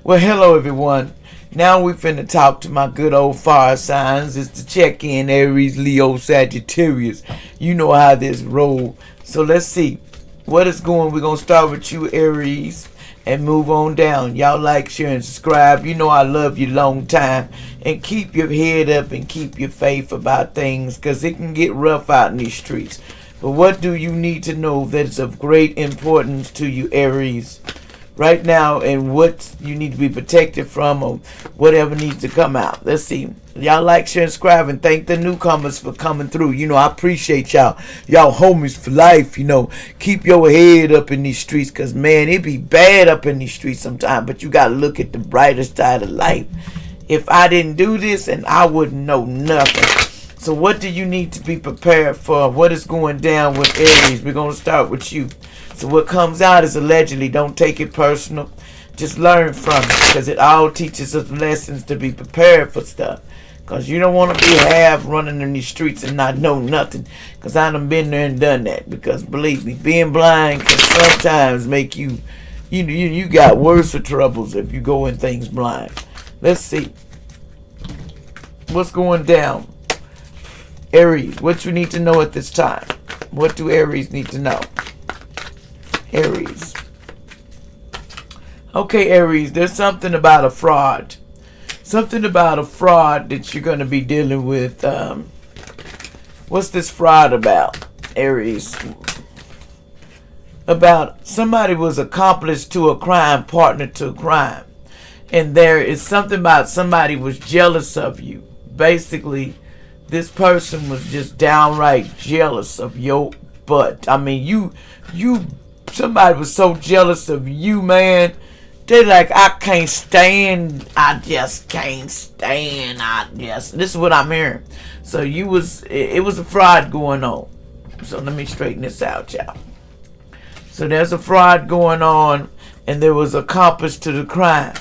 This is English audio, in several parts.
Well, hello everyone. Now we finna talk to my good old fire signs. It's the check-in Aries-Leo-Sagittarius. You know how this roll. So let's see what is going. We're gonna start with you, Aries, and move on down. Y'all like, share, and subscribe. You know I love you long time. And keep your head up and keep your faith about things, because it can get rough out in these streets. But what do you need to know that is of great importance to you, Aries, right now, and what you need to be protected from, or whatever needs to come out? Let's see. Y'all like, share, and subscribe, and thank the newcomers for coming through. You know, I appreciate y'all. Y'all homies for life, you know. Keep your head up in these streets, because, man, it be bad up in these streets sometimes, but you got to look at the brighter side of life. If I didn't do this, and I wouldn't know nothing. So what do you need to be prepared for? What is going down with Aries? We're going to start with you. So what comes out is allegedly. Don't take it personal. Just learn from it, because it all teaches us lessons to be prepared for stuff. Because you don't want to be half running in these streets and not know nothing. Because I done been there and done that. Because believe me, being blind can sometimes make you got worse of troubles if you go in things blind. Let's see. What's going down? Aries, what you need to know at this time? What do Aries need to know? Aries. Okay, Aries, there's something about a fraud. Something about a fraud that you're going to be dealing with. What's this fraud about, Aries? About somebody was accomplice to a crime, partner to a crime. And there is something about somebody was jealous of you. Basically, this person was just downright jealous of your butt. I mean, somebody was so jealous of you, man. They like, I can't stand, I just can't stand, this is what I'm hearing. So it was a fraud going on. So let me straighten this out, y'all. So there's a fraud going on, and there was accomplice to the crime.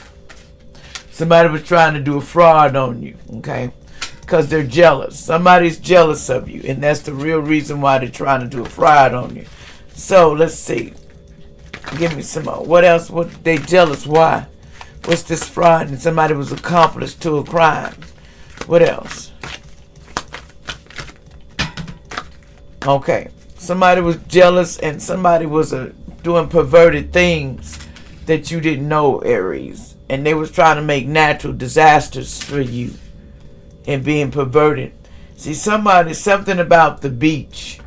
Somebody was trying to do a fraud on you, okay? Because they're jealous. Somebody's jealous of you, and that's the real reason why they're trying to do a fraud on you. So let's see. Give me some more. What else? What they jealous? Why? What's this fraud? And somebody was accomplice to a crime. What else? Okay. Somebody was jealous, and somebody was doing perverted things that you didn't know, Aries. And they was trying to make natural disasters for you and being perverted. See, something about the beach.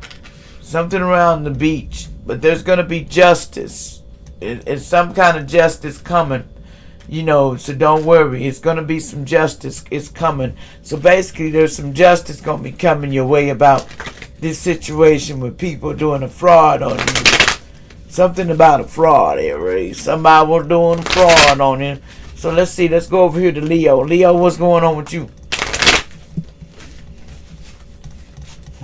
Something around the beach. But there's going to be justice. It's some kind of justice coming. You know, so don't worry. It's going to be some justice. It's coming. So basically, there's some justice going to be coming your way about this situation with people doing a fraud on you. Something about a fraud, Aries. Somebody was doing a fraud on you. So let's see. Let's go over here to Leo. Leo, what's going on with you?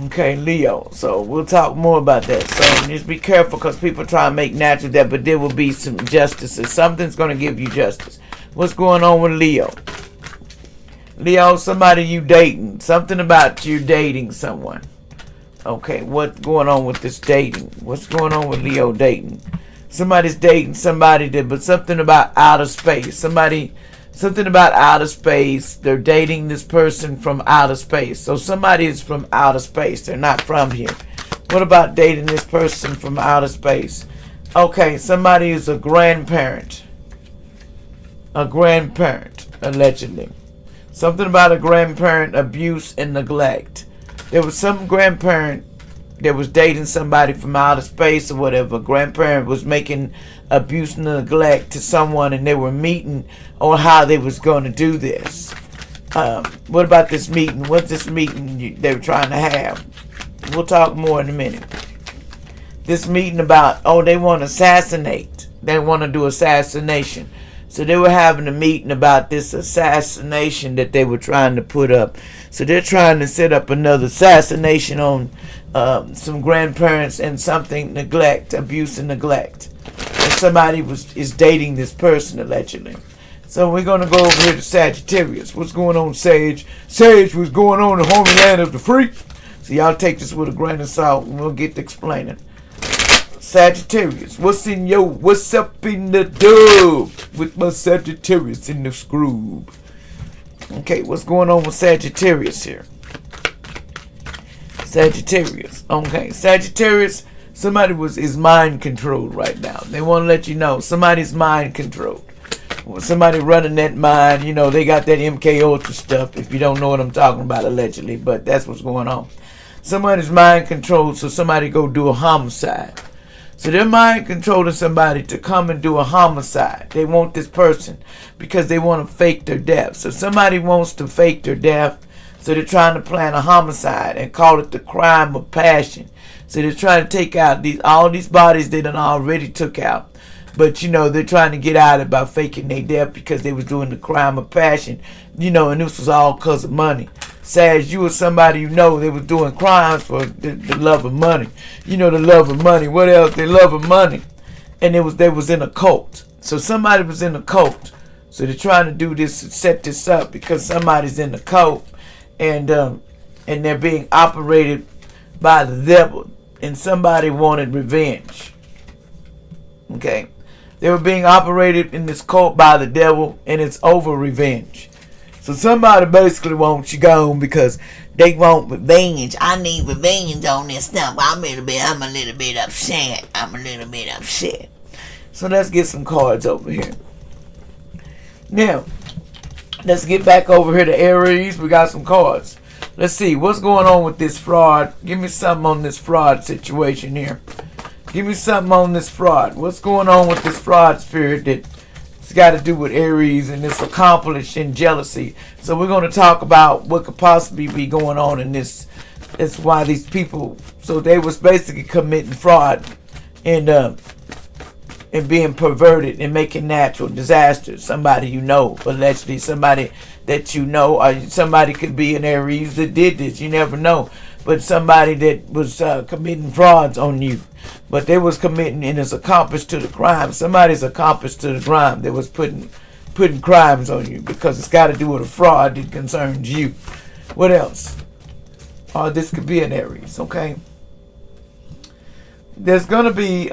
Okay, Leo. So we'll talk more about that. So just be careful, because people try to make natural that, but there will be some justice. Something's going to give you justice. What's going on with Leo? Leo, somebody you dating. Something about you dating someone. Okay, what's going on with this dating? What's going on with Leo dating? Somebody's dating somebody, but something about outer space. Something about outer space. They're dating this person from outer space. So somebody is from outer space. They're not from here. What about dating this person from outer space? Okay, somebody is a grandparent. A grandparent, allegedly. Something about a grandparent abuse and neglect. There was some grandparent that was dating somebody from outer space or whatever. Grandparent was making abuse and neglect to someone, and they were meeting on how they was going to do this. What about this meeting? What's this meeting they were trying to have? We'll talk more in a minute. This meeting about, they want to assassinate. They want to do assassination. So they were having a meeting about this assassination that they were trying to put up. So they're trying to set up another assassination on some grandparents and something abuse and neglect. And somebody is dating this person, allegedly. So we're going to go over here to Sagittarius. What's going on, Sage? Sage, what's going on in the homeland of the free? So y'all take this with a grain of salt, and we'll get to explaining. Sagittarius, what's up in the dub with my Sagittarius in the screw? Okay, what's going on with Sagittarius here? Sagittarius. Okay, Sagittarius, somebody is mind controlled right now. They want to let you know somebody's mind controlled. Somebody running that mind, you know, they got that MK Ultra stuff, if you don't know what I'm talking about, allegedly, but that's what's going on. Somebody's mind controlled, so somebody go do a homicide. So they're mind controlling somebody to come and do a homicide. They want this person because they want to fake their death. So somebody wants to fake their death, so they're trying to plan a homicide and call it the crime of passion. So they're trying to take out all these bodies they done already took out. But, you know, they're trying to get out of it by faking their death because they was doing the crime of passion. You know, and this was all because of money. Sag, you or somebody you know, they was doing crimes for the love of money. You know, the love of money. What else? The love of money. And they was in a cult. So somebody was in a cult. So they're trying to do this, set this up because somebody's in the cult. And they're being operated by the devil. And somebody wanted revenge. Okay. They were being operated in this cult by the devil, and it's over revenge. So somebody basically wants you gone because they want revenge. I need revenge on this stuff. I'm a little bit upset. So let's get some cards over here. Now, let's get back over here to Aries. We got some cards. Let's see what's going on with this fraud. Give me something on this fraud situation here. Give me something on this fraud. What's going on with this fraud spirit that's got to do with Aries and this accomplishing jealousy? So we're going to talk about what could possibly be going on in this. That's why these people, so they was basically committing fraud and being perverted and making natural disasters. Somebody you know, allegedly somebody that you know, or somebody could be an Aries that did this. You never know. But somebody that was committing frauds on you. But they was committing and is accomplice to the crime. Somebody's accomplice to the crime that was putting crimes on you because it's got to do with a fraud that concerns you. What else? Oh, this could be an Aries, okay? There's going to be,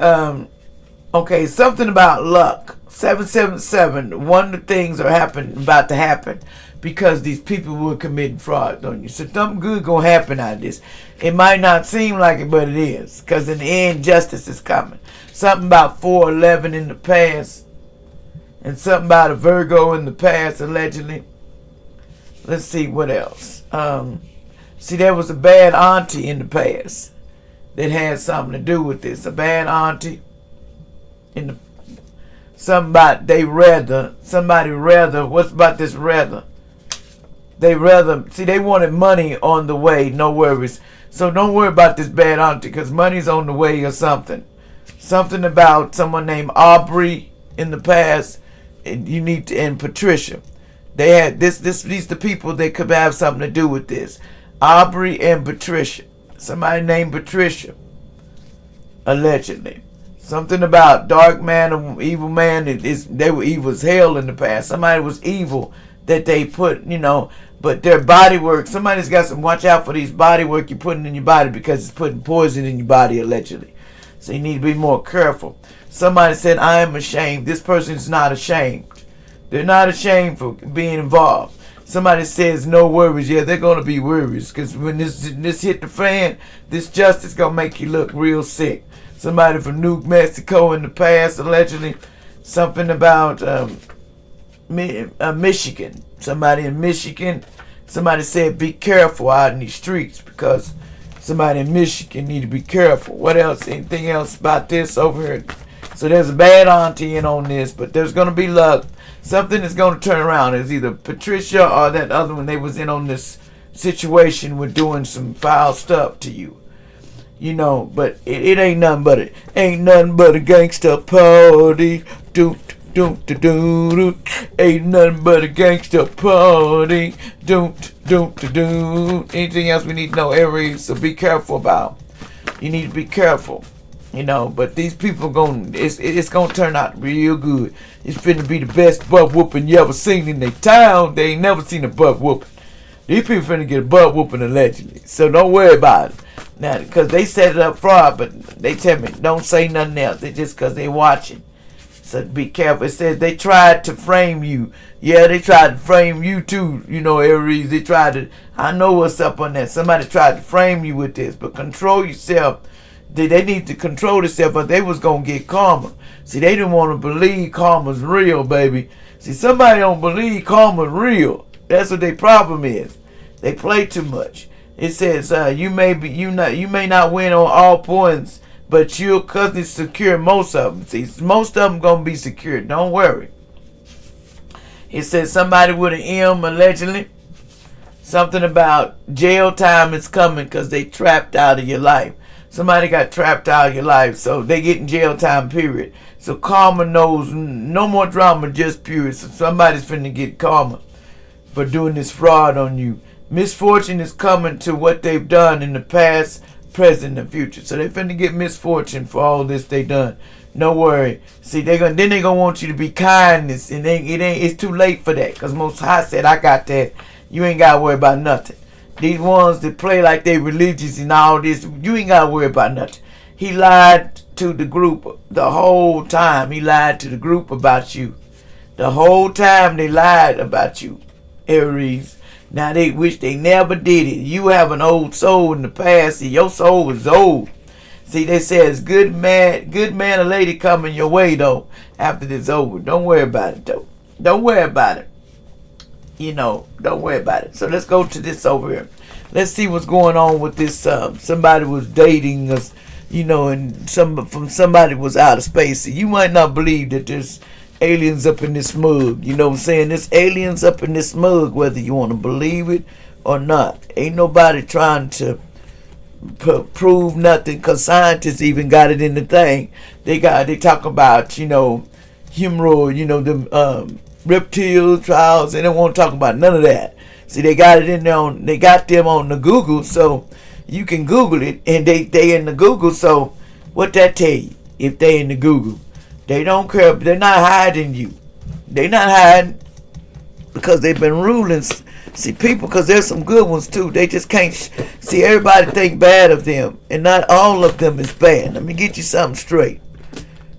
okay, something about luck. 777, one of the things are about to happen because these people were committing fraud on you. So something good going to happen out of this. It might not seem like it, but it is. Because in the end, justice is coming. Something about 411 in the past. And something about a Virgo in the past, allegedly. Let's see what else. See, there was a bad auntie in the past that had something to do with this. A bad auntie in the somebody rather, what's about this rather? They wanted money on the way, no worries. So don't worry about this bad auntie because money's on the way or something. Something about someone named Aubrey in the past, and Patricia. They had these the people that could have something to do with this. Aubrey and Patricia. Somebody named Patricia. Allegedly. Something about dark man or evil man. They were evil as hell in the past. Somebody was evil that they put, you know, but their body work. Somebody's got some, watch out for these body work you're putting in your body because it's putting poison in your body, allegedly. So you need to be more careful. Somebody said, I am ashamed. This person is not ashamed. They're not ashamed for being involved. Somebody says no worries. Yeah, they're going to be worries because when this hit the fan, this justice going to make you look real sick. Somebody from New Mexico in the past, allegedly. Something about Michigan. Somebody in Michigan. Somebody said be careful out in these streets because somebody in Michigan need to be careful. What else? Anything else about this over here? So there's a bad auntie in on this, but there's going to be luck. Something is going to turn around. It's either Patricia or that other one. They was in on this situation with doing some foul stuff to you. You know, but it ain't nothing but a gangsta party. Ain't nothing but a gangsta party. Anything else we need to know, Aries? So be careful about. You need to be careful. You know, but these people it's gonna turn out real good. It's finna be the best butt whooping you ever seen in their town. They ain't never seen a butt whooping. These people finna get a butt whooping allegedly. So don't worry about it. Now, because they set it up fraud, but they tell me don't say nothing else. It's just because they watching. So be careful. It says they tried to frame you. Yeah, they tried to frame you too. You know, Aries. They tried to. I know what's up on that. Somebody tried to frame you with this, but control yourself. They need to control themselves, but they was gonna get karma. See, they didn't want to believe karma's real, baby. See, somebody don't believe karma's real. That's what their problem is. They play too much. It says you may not win on all points, but you'll cousin secure most of them. See, most of them gonna be secure. Don't worry. It says somebody with an M allegedly. Something about jail time is coming because they trapped out of your life. Somebody got trapped out of your life, so they get in jail time, period. So karma knows no more drama, just period. So somebody's finna get karma for doing this fraud on you. Misfortune is coming to what they've done in the past, present, and future. So they finna get misfortune for all this they done. No worry. See, they gonna want you to be kindness, and it's too late for that. Cause Most High said, I got that. You ain't gotta worry about nothing. These ones that play like they religious and all this, you ain't gotta worry about nothing. He lied to the group the whole time. He lied to the group about you. The whole time they lied about you, Aries. Now they wish they never did it. You have an old soul in the past. See, your soul was old. See, they says good man or lady coming your way though after this over. Don't worry about it though. Don't worry about it. You know, don't worry about it. So let's go to this over here. Let's see what's going on with this. Somebody was dating us, you know, and somebody was out of space. So you might not believe that there's aliens up in this mug. You know what I'm saying? There's aliens up in this mug, whether you want to believe it or not. Ain't nobody trying to prove nothing, because scientists even got it in the thing. They talk about, you know, hemorrhoid, you know, them reptile trials, and they won't talk about none of that. See, they got it in there they got them on the Google, so you can Google it, and they in the Google. So what that tell you? If they in the Google, they don't care. They're not hiding you. They're not hiding because they've been ruling. See, people, because there's some good ones too. They just can't see. Everybody think bad of them, and not all of them is bad. Let me get you something straight.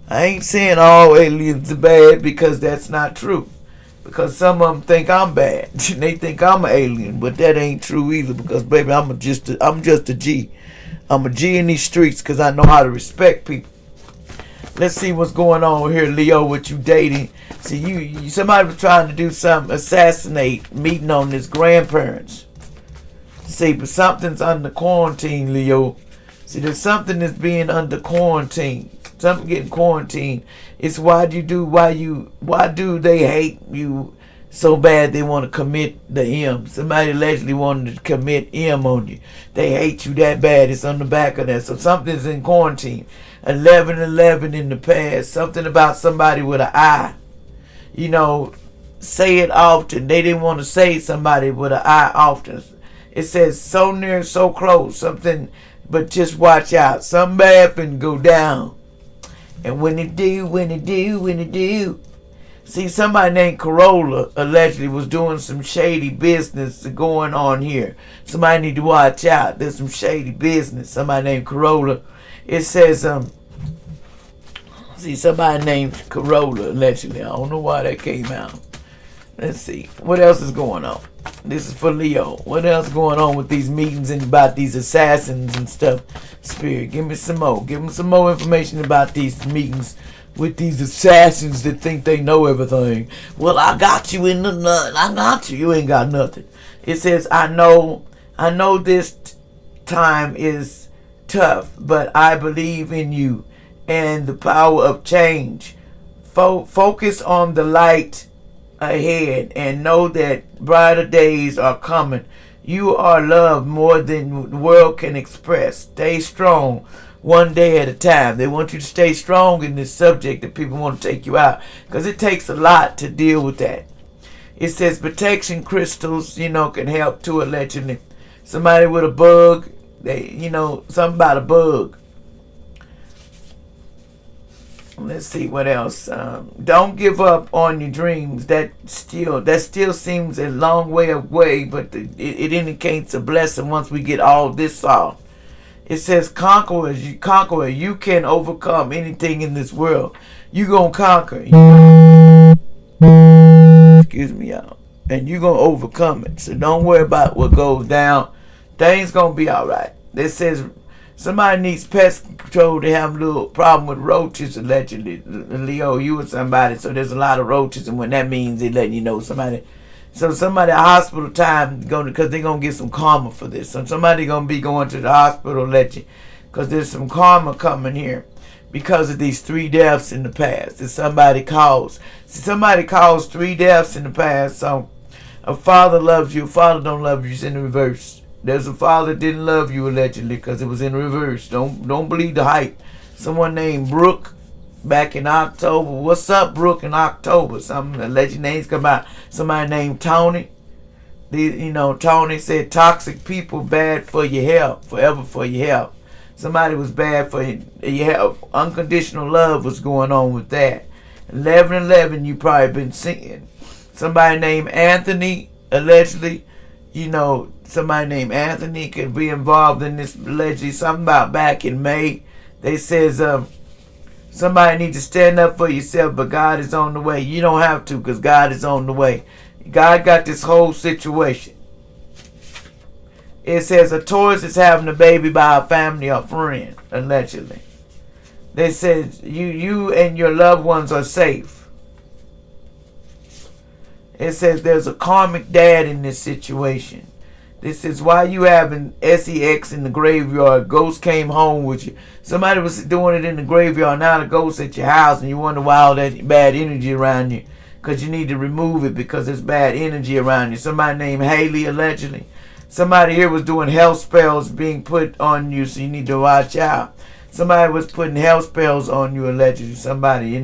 I ain't saying all aliens are bad, because that's not true. Because some of them think I'm bad. They think I'm an alien, but that ain't true either. Because baby, I'm just a G. I'm a G in these streets because I know how to respect people. Let's see what's going on here, Leo, with you dating. See, somebody was trying to do something, assassinate, meeting on his grandparents. See, but something's under quarantine, Leo. See, there's something that's being under quarantine. Something getting quarantined. It's why do they hate you so bad they want to commit the M? Somebody allegedly wanted to commit M on you. They hate you that bad. It's on the back of that. So something's in quarantine. 11/11 in the past. Something about somebody with an I. You know, say it often. They didn't want to say somebody with an I often. It says so near, so close. Something, but just watch out. Something bad can go down. And when it do. See, somebody named Corolla allegedly was doing some shady business going on here. Somebody need to watch out. There's some shady business. Somebody named Corolla. It says, see, somebody named Corolla allegedly. I don't know why that came out. Let's see. What else is going on? This is for Leo. What else is going on with these meetings and about these assassins and stuff? Spirit, give me some more. Give me some more information about these meetings with these assassins that think they know everything. Well, I got you in the nut. I got you. You ain't got nothing. It says, I know this time is tough, but I believe in you and the power of change. Focus on the light ahead and know that brighter days are coming. You are loved more than the world can express. Stay strong one day at a time. They want you to stay strong in this subject that people want to take you out, because it takes a lot to deal with that. It says protection crystals, you know, can help too, allegedly. Somebody with a bug, something about a bug. Let's see what else. Don't give up on your dreams. That still seems a long way away, but it indicates a blessing once we get all this solved. It says conquerors, you can overcome anything in this world. You gonna conquer. Excuse me, y'all. And you gonna overcome it. So don't worry about what goes down. Things gonna be alright. It says somebody needs pest control. They have a little problem with roaches, allegedly. Leo, you or somebody. So there's a lot of roaches, and when that means, they letting you know somebody. So somebody at hospital time because they're gonna get some karma for this. So somebody gonna be going to the hospital, let you, because there's some karma coming here because of these 3 deaths in the past that somebody caused. See, somebody caused 3 deaths in the past. So a father loves you, a father don't love you. It's in the reverse. There's a father that didn't love you allegedly because it was in reverse. Don't believe the hype. Someone named Brooke. Back in October. What's up, Brooke, in October? Some alleged names come out. Somebody named Tony. Tony said toxic people bad for your health. Forever for your health. Somebody was bad for your health. Unconditional love was going on with that. 11-11 you probably been seeing. Somebody named Anthony, allegedly. Somebody named Anthony could be involved in this allegedly. Something about back in May. They says somebody needs to stand up for yourself, but God is on the way. You don't have to, because God is on the way. God got this whole situation. It says a Taurus is having a baby by a family or friend, allegedly. They said you and your loved ones are safe. It says there's a karmic dad in this situation. This is why you having sex in the graveyard. Ghost came home with you. Somebody was doing it in the graveyard. Now the ghost at your house, and you wonder why all that bad energy around you. Because you need to remove it because there's bad energy around you. Somebody named Haley, allegedly. Somebody here was doing health spells being put on you, so you need to watch out. Somebody was putting health spells on you, allegedly. Somebody,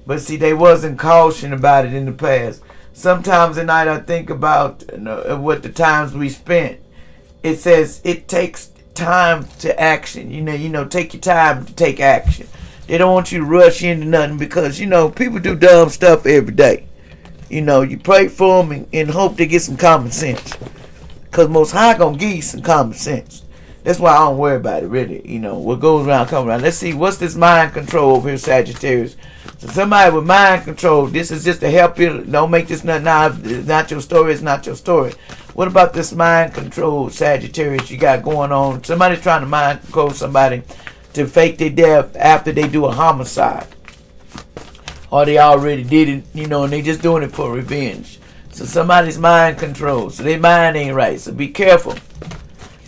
But see, they wasn't caution about it in the past. Sometimes at night I think about what the times we spent. It says it takes time to action. Take your time to take action. They don't want you to rush into nothing because, people do dumb stuff every day. You pray for them and hope they get some common sense. Because Most High going to give you some common sense. That's why I don't worry about it, really. What goes around, comes around. Let's see, what's this mind control over here, Sagittarius? So somebody with mind control, this is just to help you. Don't make this not your story. It's not your story. What about this mind control, Sagittarius, you got going on? Somebody's trying to mind control somebody to fake their death after they do a homicide. Or they already did it, and they just doing it for revenge. So somebody's mind control. So their mind ain't right. So be careful.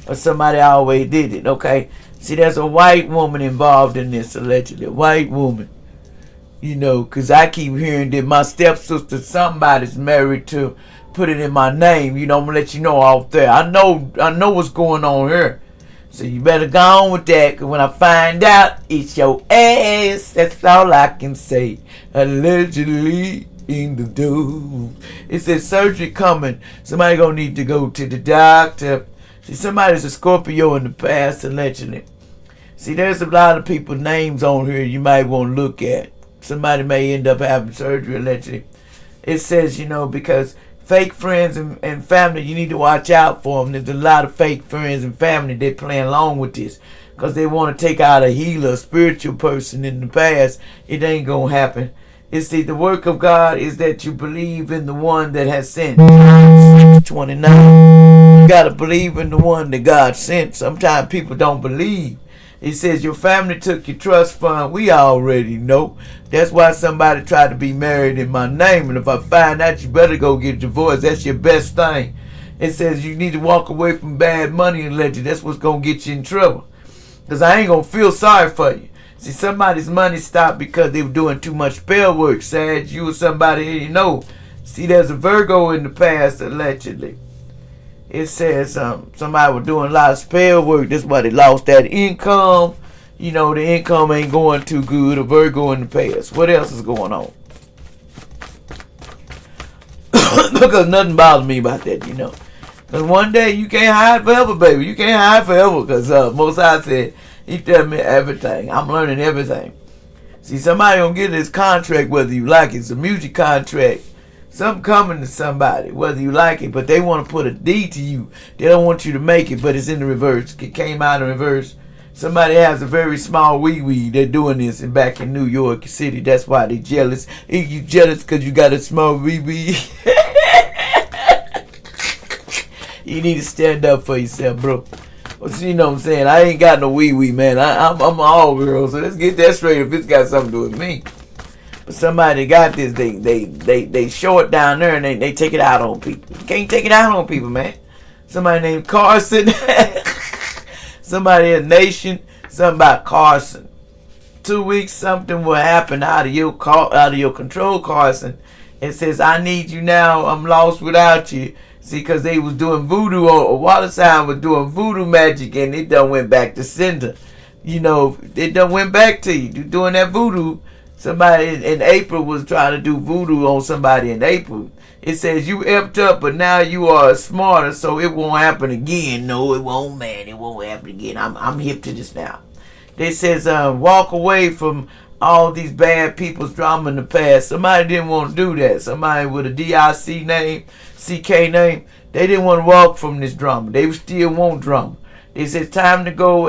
Or somebody always did it, okay? See, there's a white woman involved in this, allegedly. A white woman. Because I keep hearing that my stepsister, somebody's married to, put it in my name. I'm going to let you know out there. I know what's going on here. So you better go on with that, because when I find out, it's your ass. That's all I can say. Allegedly in the door. It says surgery coming. Somebody going to need to go to the doctor. See, somebody's a Scorpio in the past, allegedly. See, there's a lot of people's names on here you might want to look at. Somebody may end up having surgery, allegedly. It says, because fake friends and family, you need to watch out for them. There's a lot of fake friends and family that playing along with this because they want to take out a healer, a spiritual person in the past. It ain't going to happen. It's the work of God is that you believe in the one that has sent. 29. You got to believe in the one that God sent. Sometimes people don't believe. It says your family took your trust fund. We already know. That's why somebody tried to be married in my name. And if I find out, you better go get divorced. That's your best thing. It says you need to walk away from bad money and legend. That's what's going to get you in trouble. Because I ain't going to feel sorry for you. See, somebody's money stopped because they were doing too much spell work. Sag, you or somebody you know. See, there's a Virgo in the past, allegedly. It says somebody was doing a lot of spell work. That's why they lost that income. The income ain't going too good. A Virgo in the past. What else is going on? Because nothing bothers me about that, Because one day you can't hide forever, baby. You can't hide forever. Because Most High said, he tell me everything. I'm learning everything. See, somebody gonna get this contract whether you like it. It's a music contract. Something coming to somebody, whether you like it, but they want to put a D to you. They don't want you to make it, but it's in the reverse. It came out in reverse. Somebody has a very small wee-wee. They're doing this back in New York City. That's why they jealous. You jealous because you got a small wee-wee. You need to stand up for yourself, bro. You know what I'm saying? I ain't got no wee-wee, man. I'm all girl, so let's get that straight if it's got something to do with me. But somebody got this, they show it down there and they take it out on people. You can't take it out on people, man. Somebody named Carson. Somebody in Nation. Something about Carson. 2 weeks, something will happen out of your control, Carson. It says, I need you now. I'm lost without you. See, because they was doing voodoo, or Water Sign was doing voodoo magic, and it done went back to sender. You know, it done went back to you. You doing that voodoo. Somebody in April was trying to do voodoo on somebody in April. It says you effed up, but now you are smarter, so it won't happen again. No, it won't, man. It won't happen again. I'm hip to this now. They says walk away from all these bad people's drama in the past. Somebody didn't want to do that. Somebody with a DIC name, CK name, they didn't want to walk from this drama. They still want drama. They said time to go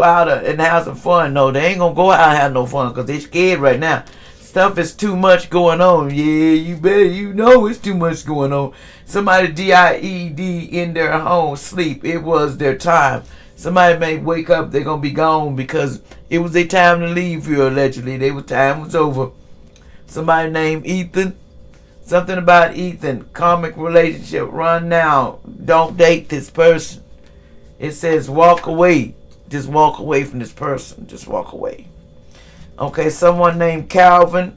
out and have some fun. No, they ain't gonna go out and have no fun because they scared right now. Stuff is too much going on. Yeah, you better, you know it's too much going on. Somebody DIED in their home sleep. It was their time. Somebody may wake up, they're gonna be gone because it was their time to leave here allegedly. Time was over. Somebody named Ethan. Something about Ethan. Karmic relationship. Run now. Don't date this person. It says walk away. Just walk away from this person. Just walk away. Okay, someone named Calvin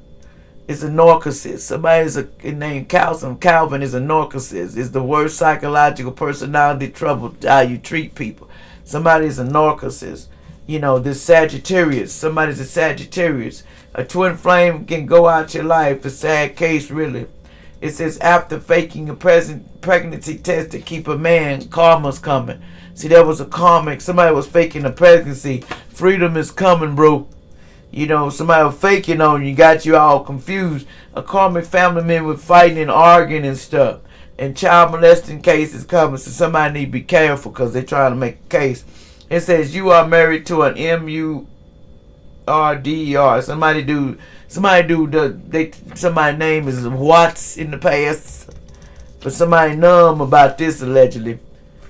is a narcissist. Somebody named Calvin is a narcissist. It's the worst psychological personality trouble, how you treat people. Somebody is a narcissist. You know, this Sagittarius. Somebody's a Sagittarius. A twin flame can go out your life. A sad case, really. It says after faking a pregnancy test to keep a man, karma's coming. See, that was a karmic. Somebody was faking a pregnancy. Freedom is coming, bro. You know, somebody was faking on you, got you all confused. A karmic family member was fighting and arguing and stuff. And child molesting cases coming. So somebody need to be careful because they're trying to make a case. It says you are married to an MURDER. Somebody name is Watts in the past. But somebody numb about this allegedly.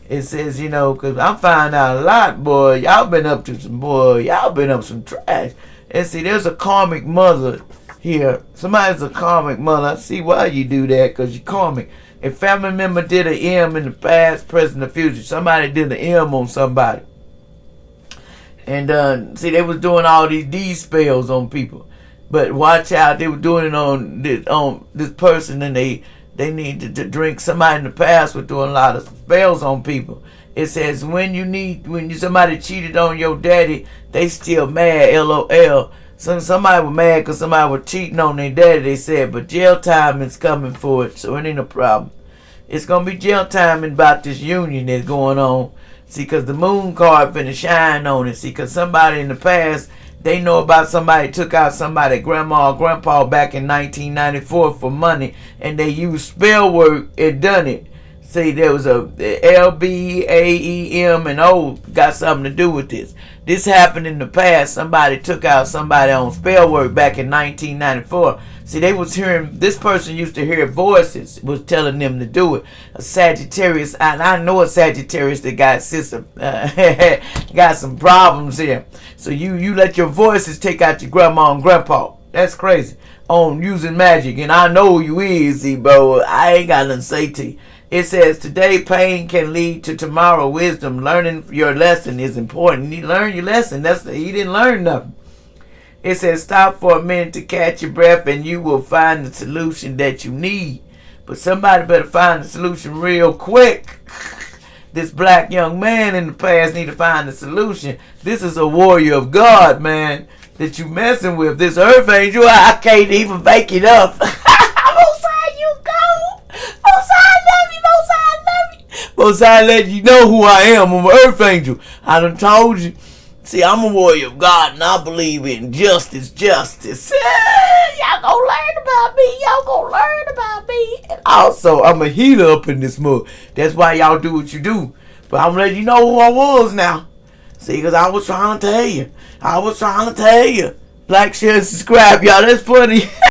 It says, you know, because I'm finding out a lot, boy. Y'all been up to some trash. And see, there's a karmic mother here. Somebody's a karmic mother. I see why you do that, because you're karmic. A family member did an M in the past, present, or future. Somebody did an M on somebody. And see, they was doing all these D spells on people. But watch out, they were doing it on this person, and they needed to drink. Somebody in the past was doing a lot of spells on people. It says somebody cheated on your daddy, they still mad, LOL. Somebody was mad because somebody was cheating on their daddy, they said, but jail time is coming for it, so it ain't a problem. It's going to be jail time about this union that's going on. See, because the moon card finna shine on it. See, because somebody in the past, they know about somebody took out somebody, grandma or grandpa, back in 1994 for money, and they used spell work and done it. See, there was a LBAEM and O got something to do with this. This happened in the past. Somebody took out somebody on spell work back in 1994. See, they was hearing, this person used to hear voices, was telling them to do it. A Sagittarius, and I know a Sagittarius that got some problems here. So you let your voices take out your grandma and grandpa. That's crazy. On using magic, and I know you easy, bro. I ain't got nothing to say to you. It says, today pain can lead to tomorrow wisdom. Learning your lesson is important. You learn your lesson. He didn't learn nothing. It says, stop for a minute to catch your breath and you will find the solution that you need. But somebody better find the solution real quick. This black young man in the past need to find the solution. This is a warrior of God, man, that you messing with. This earth angel, I can't even make it up. Most I let you know who I am. I'm an earth angel. I done told you. See, I'm a warrior of God, and I believe in justice. Y'all gonna learn about me. me. And also, I'm a heater up in this mug. That's why y'all do what you do. But I'm letting you know who I was now. See, because I was trying to tell you. Like, share, and subscribe, y'all. That's funny.